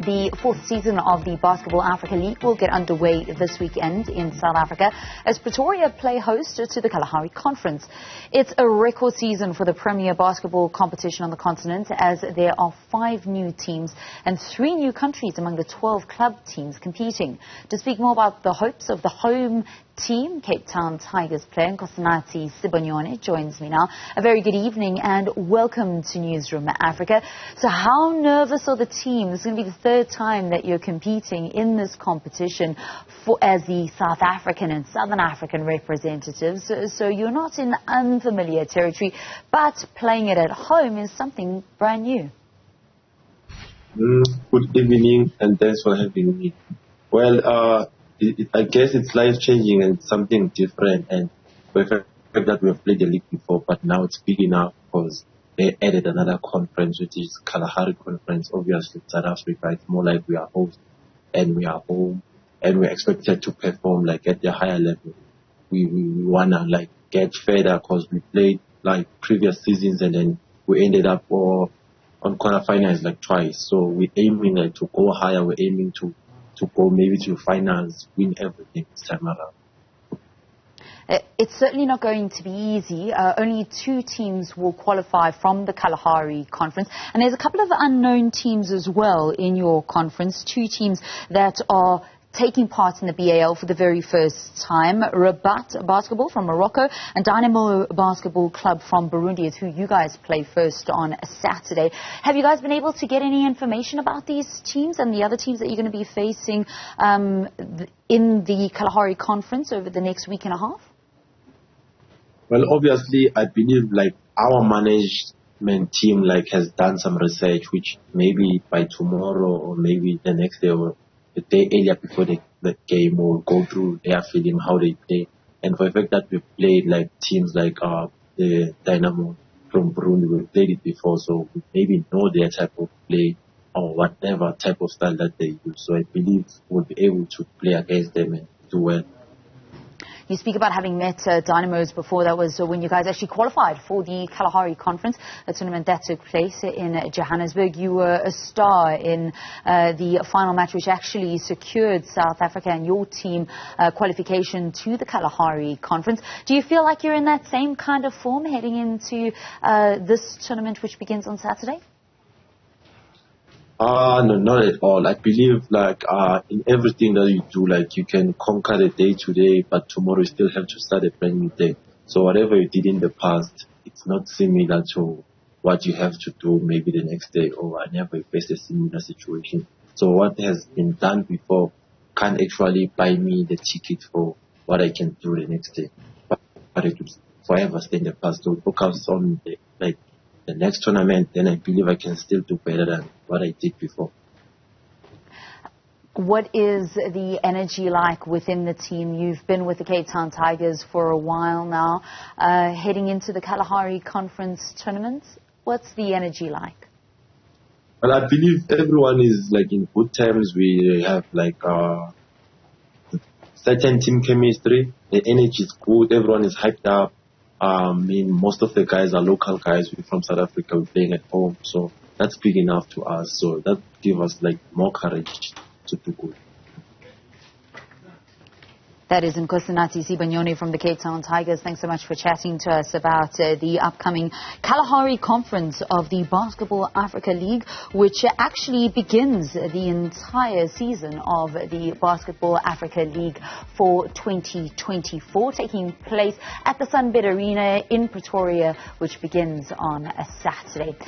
The fourth season of the Basketball Africa League will get underway this weekend in South Africa as Pretoria play host to the Kalahari Conference. It's a record season for the premier basketball competition on the continent, as there are 5 new teams and 3 new countries among the 12 club teams competing. To speak more about the hopes of the home team, Cape Town Tigers player Nkosinathi Sibanyoni joins me now. A very good evening and welcome to Newzroom Afrika. So how nervous are the team? This is going to be the 3rd time that you're competing in this competition as the South African and Southern African representatives. So you're not in unfamiliar territory, but playing it at home is something brand new. Good evening and thanks for having me. Well, I guess it's life-changing and something different, and the fact that we have played the league before, but now it's big enough because they added another conference, which is Kalahari Conference. Obviously, South Africa, it's more like we are host and we are home, and we're expected to perform like at the higher level. We wanna like get further because we played like previous seasons and then we ended up on quarterfinals like twice. So we're aiming like to go higher. We're aiming to go maybe to finals, win everything this time around. It's certainly not going to be easy. Only 2 teams will qualify from the Kalahari Conference. And there's a couple of unknown teams as well in your conference. 2 teams that are taking part in the BAL for the very first time. Rabat Basketball from Morocco and Dynamo Basketball Club from Burundi is who you guys play first on Saturday. Have you guys been able to get any information about these teams and the other teams that you're going to be facing in the Kalahari Conference over the next week and a half? Well, obviously, I believe like our management team like has done some research, which maybe by tomorrow or maybe the next day or the day earlier before the game will go through their feeling how they play. And for the fact that we've played like teams like the Dynamo from Burundi, we've played it before, so we maybe know their type of play or whatever type of style that they use. So I believe we'll be able to play against them and do well. You speak about having met Dynamos before. That was when you guys actually qualified for the Kalahari Conference, a tournament that took place in Johannesburg. You were a star in the final match, which actually secured South Africa and your team qualification to the Kalahari Conference. Do you feel like you're in that same kind of form heading into this tournament, which begins on Saturday? No, not at all. I believe like in everything that you do, like you can conquer the day today, but tomorrow you still have to start a brand new day. So whatever you did in the past, it's not similar to what you have to do maybe the next day, or I never faced a similar situation. So what has been done before can't actually buy me the ticket for what I can do the next day. But it will forever stay in the past. So focus on the next tournament, then I believe I can still do better than what I did before. What is the energy like within the team? You've been with the Cape Town Tigers for a while now. Heading into the Kalahari Conference tournament, what's the energy like? Well, I believe everyone is like in good terms. We have like certain team chemistry. The energy is good. Everyone is hyped up. I mean, most of the guys are local guys. We're from South Africa. We're playing at home, so that's big enough to us. So that gives us like more courage to do good. That is Nkosinathi Sibanyoni from the Cape Town Tigers. Thanks so much for chatting to us about the upcoming Kalahari Conference of the Basketball Africa League, which actually begins the entire season of the Basketball Africa League for 2024, taking place at the Sunbed Arena in Pretoria, which begins on a Saturday.